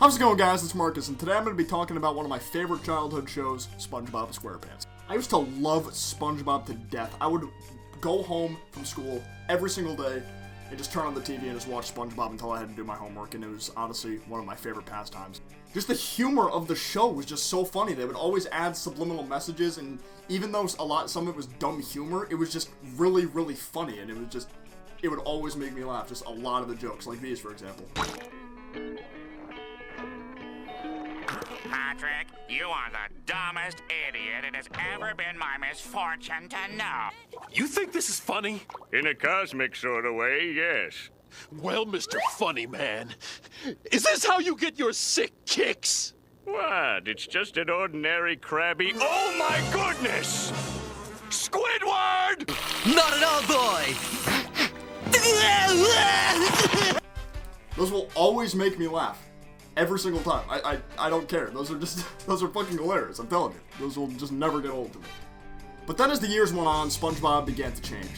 How's it going, guys? It's Marcus, and today I'm going to be talking about one of my favorite childhood shows, Spongebob SquarePants. I used to love SpongeBob to death. I would go home from school every single day and just turn on the TV and just watch SpongeBob until I had to do my homework, and it was honestly one of my favorite pastimes. Just the humor of the show was just so funny. They would always add subliminal messages, and even though some of it was dumb humor, it was just really, really funny, and it would always make me laugh. Just a lot of the jokes, like these, for example. Patrick, you are the dumbest idiot it has ever been my misfortune to know. You think this is funny? In a cosmic sort of way, yes. Well, Mr. Funny Man, is this how you get your sick kicks? What? It's just an ordinary crabby... Oh my goodness! Squidward! Not at all, boy! Those will always make me laugh. Every single time. I don't care. Those are fucking hilarious. I'm telling you. Those will just never get old to me. But then as the years went on, SpongeBob began to change.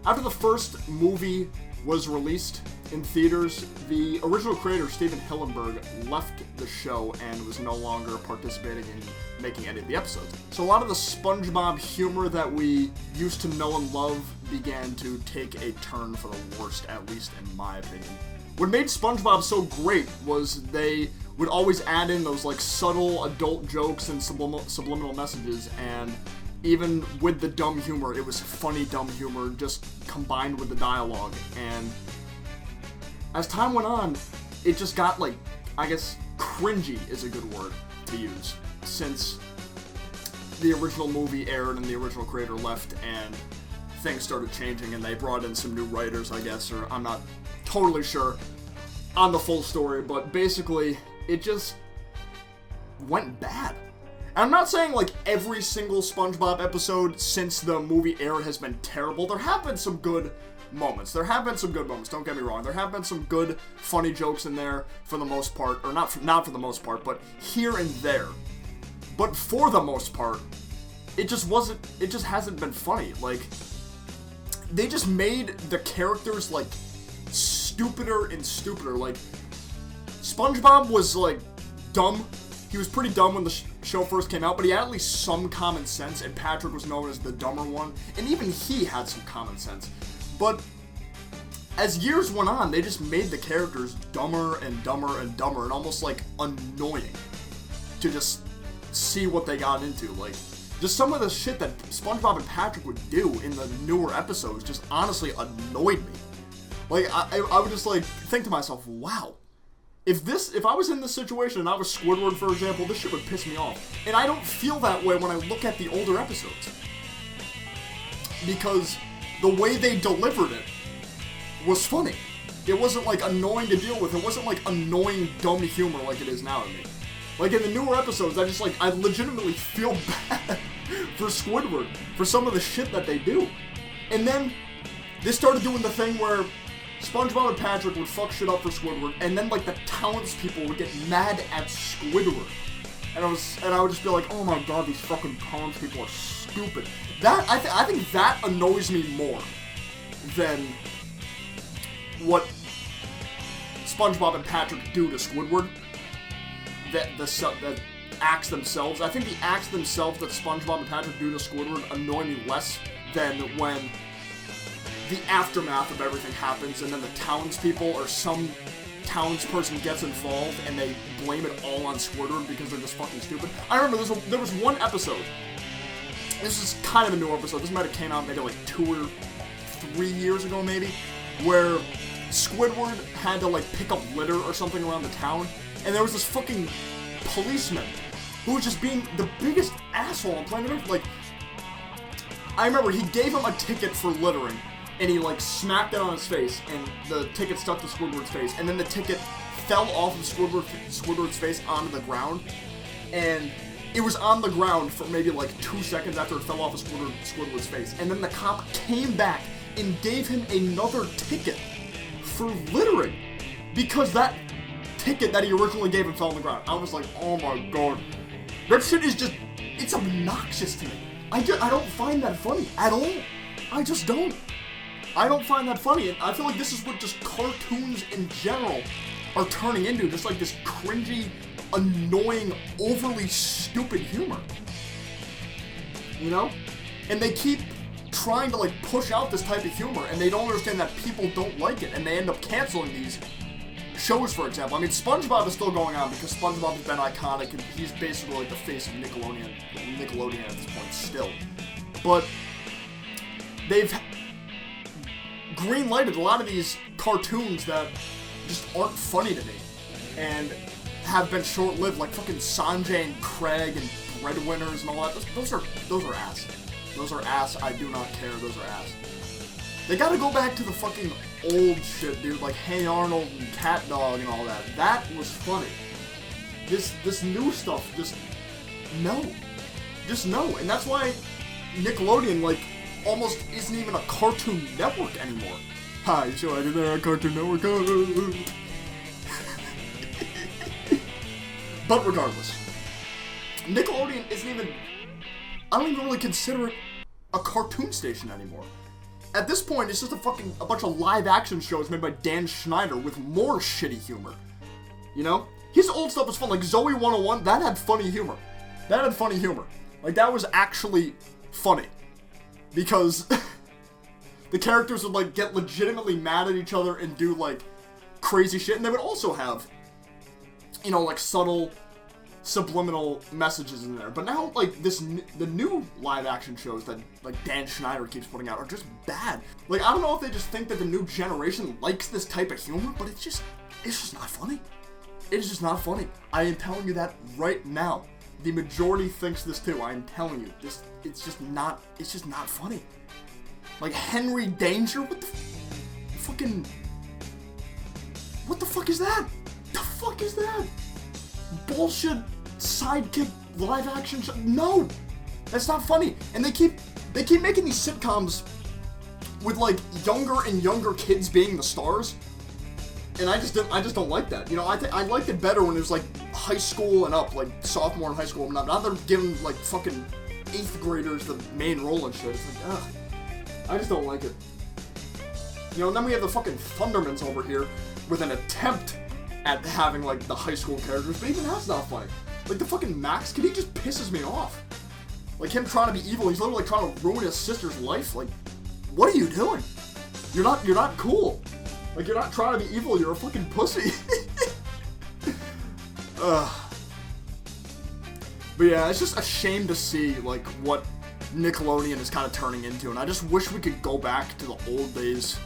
After the first movie was released in theaters, the original creator, Steven Hillenburg, left the show and was no longer participating in making any of the episodes. So a lot of the SpongeBob humor that we used to know and love began to take a turn for the worst, at least in my opinion. What made SpongeBob so great was they would always add in those like subtle adult jokes and subliminal messages, and even with the dumb humor, it was funny dumb humor just combined with the dialogue. And as time went on, it just got like, I guess cringy is a good word to use, since the original movie aired and the original creator left and things started changing and they brought in some new writers, I guess, or I'm not totally sure on the full story, but basically it just went bad. And I'm not saying like every single SpongeBob episode since the movie aired has been terrible. There have been some good moments. Don't get me wrong. There have been some good funny jokes in there for the most part, or not for the most part, but here and there. But for the most part, it just hasn't been funny. Like, they just made the characters like stupider and stupider. Like, SpongeBob was like dumb. He was pretty dumb when the show first came out, but he had at least some common sense, and Patrick was known as the dumber one, and even he had some common sense. But as years went on, they just made the characters dumber and dumber and dumber, and almost like annoying to just see what they got into. Like, just some of the shit that SpongeBob and Patrick would do in the newer episodes just honestly annoyed me. Like, I would just like think to myself, wow, if I was in this situation and I was Squidward, for example, this shit would piss me off. And I don't feel that way when I look at the older episodes, because the way they delivered it was funny. It wasn't like annoying to deal with. It wasn't like annoying dumb humor like it is now to me. Like in the newer episodes, I legitimately feel bad for Squidward for some of the shit that they do. And then they started doing the thing where SpongeBob and Patrick would fuck shit up for Squidward, and then like the townspeople would get mad at Squidward, and I would just be like, oh my god, these fucking townspeople are stupid. That I think that annoys me more than what SpongeBob and Patrick do to Squidward. The acts themselves. I think the acts themselves that SpongeBob and Patrick do to Squidward annoy me less than when the aftermath of everything happens, and then the townspeople or some townsperson gets involved, and they blame it all on Squidward because they're just fucking stupid. I remember there was one episode. This is kind of a new episode. This might have came out maybe like 2 or 3 years ago, maybe, where Squidward had to like pick up litter or something around the town, and there was this fucking policeman who was just being the biggest asshole on planet Earth. Like, I remember he gave him a ticket for littering, and he like smacked it on his face, and the ticket stuck to Squidward's face, and then the ticket fell off of Squidward's face onto the ground, and it was on the ground for maybe like 2 seconds after it fell off of Squidward's face, and then the cop came back and gave him another ticket for littering, because that ticket that he originally gave him fell on the ground. I was like, oh my god, that shit is just, it's obnoxious to me. I don't find that funny at all. I just don't. I don't find that funny, and I feel like this is what just cartoons in general are turning into just like this cringy, annoying, overly stupid humor. You know? And they keep trying to like push out this type of humor, and they don't understand that people don't like it, and they end up canceling these shows, for example. I mean, SpongeBob is still going on because SpongeBob has been iconic, and he's basically like the face of Nickelodeon at this point still. But they've green-lighted a lot of these cartoons that just aren't funny to me, and have been short-lived, like fucking Sanjay and Craig and Breadwinners and all that. Those are ass. Those are ass. I do not care. Those are ass. They gotta go back to the fucking old shit, dude. Like Hey Arnold and Cat Dog and all that. That was funny. This new stuff, just no. Just no. And that's why Nickelodeon, like, almost isn't even a Cartoon Network anymore. Hi, you see what I did there on Cartoon Network? But regardless, Nickelodeon isn't even, I don't even really consider it a cartoon station anymore. At this point, it's just a bunch of live action shows made by Dan Schneider with more shitty humor. You know? His old stuff was fun, like Zoe 101, that had funny humor. Like, that was actually funny. Because the characters would, like, get legitimately mad at each other and do, like, crazy shit. And they would also have, you know, like, subtle, subliminal messages in there. But now, like, the new live-action shows that, like, Dan Schneider keeps putting out are just bad. Like, I don't know if they just think that the new generation likes this type of humor, but it's just not funny. It is just not funny. I am telling you that right now. The majority thinks this too. I am telling you. It's just not funny. Like, Henry Danger? What the fuck is that? The fuck is that? Bullshit sidekick live action show? No! That's not funny. And they keep making these sitcoms with, like, younger and younger kids being the stars. And I just don't like that. You know, I liked it better when it was, like, high school and up, like, sophomore in high school. Now they're giving, like, fucking 8th graders the main role and shit. It's like, ugh. I just don't like it. You know, and then we have the fucking Thundermans over here with an attempt at having, like, the high school characters, but even that's not funny. Like, the fucking Max kid, he just pisses me off. Like, him trying to be evil, he's literally trying to ruin his sister's life. Like, what are you doing? You're not cool. Like, you're not trying to be evil, you're a fucking pussy. Ugh. But yeah, it's just a shame to see, like, what Nickelodeon is kind of turning into, and I just wish we could go back to the old days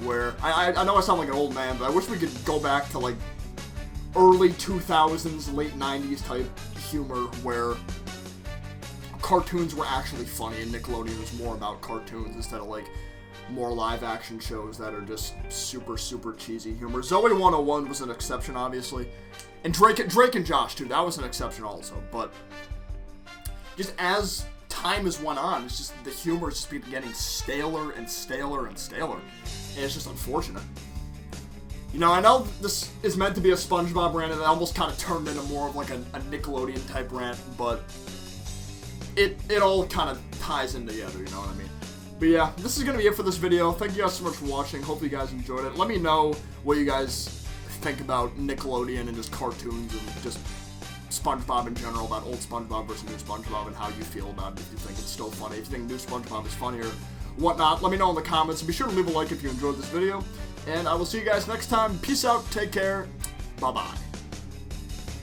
where, I know I sound like an old man, but I wish we could go back to, like, early 2000s, late 90s type humor where cartoons were actually funny and Nickelodeon was more about cartoons instead of, like, more live action shows that are just super, super cheesy humor. Zoe 101 was an exception, obviously. And Drake and Josh, too, that was an exception also. But just as time has went on, it's just, the humor has just been getting staler and staler and staler. And it's just unfortunate. You know, I know this is meant to be a Spongebob rant, and it almost kind of turned into more of like a Nickelodeon type rant, but it all kind of ties in together, you know what I mean? But yeah, this is going to be it for this video. Thank you guys so much for watching. Hope you guys enjoyed it. Let me know what you guys think about Nickelodeon and just cartoons and just SpongeBob in general, about old SpongeBob versus new SpongeBob, and how you feel about it, if you think it's still funny, if you think new SpongeBob is funnier, whatnot. Let me know in the comments, and be sure to leave a like if you enjoyed this video, and I will see you guys next time. Peace out, take care, bye-bye.